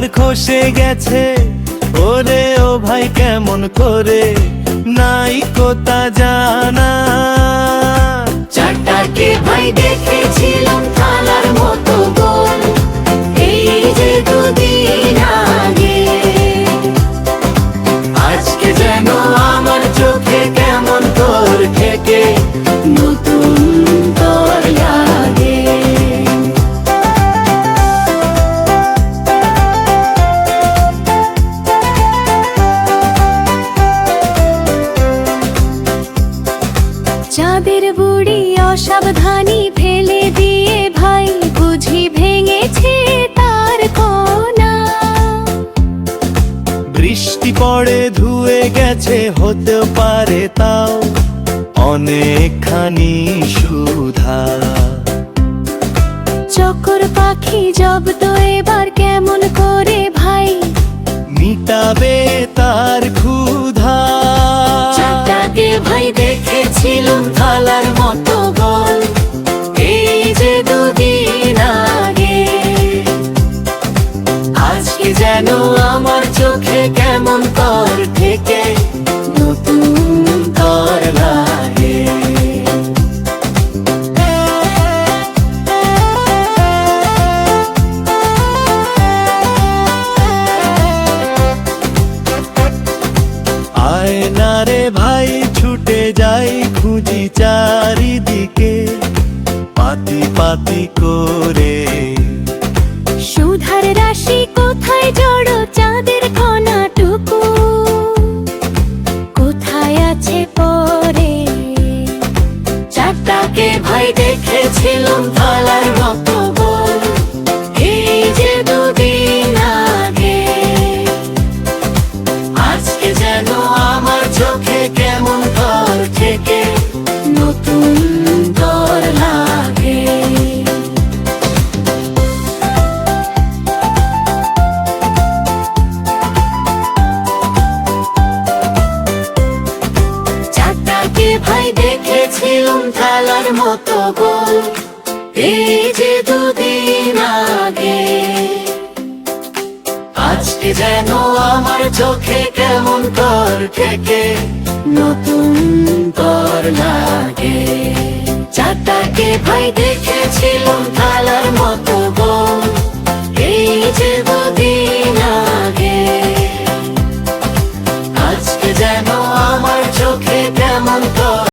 আর খসে গেছে, ওরে ও ভাই কেমন করে নাই কোতা জানা। চারটাকে ভাই দেখেছিলাম থালার মতো গোল, এই যে দুদিন আগে। আজকে যেন আমার চোখে কেমন তোর থেকে নতুন তোর লাগে। চাঁদের বুড়ি অসাবধানী ফেলে দিয়ে ভাই বুঝি ভেঙেছে তার কোনা। বৃষ্টি পড়ে ধুয়ে গেছে, হতে পারে তাও অনেকখানি সুধা। চক্কর পাখি জব্দ এবার কেমন করে ভাই মিটাবে তার ক্ষুধা। চারটাকে ভাই দেখেছিলাম থালার মতো গোল, এই যে দুদিন আগে। আজকে যেন আমার চোখে কেমন তোর থেকে নতুন তোর লাগে। আয়না রে ভাই ছুটে যাই খুঁজি চারিদিকে, পাতি পাতি করে। সুধার রাশি কোথায় জড়ো চাঁদের কণাটুকু, কোথায় আছে পরে। চারটাকে ভাই দেখেছিলাম থালার মতো গোল, এই যে দুদিন আগে। আজকে যেন আমার চোখে কেমন তোর থেকে নতুন তোর লাগে। চারটাকে ভাই দেখেছিলাম থালার মতো গোল, এই যে দুদিন আগে। আজকে যেন আমার চোখে কেমন তোর থেকে নতুন তোর লাগে। চারটাকে ভাই দেখেছিলাম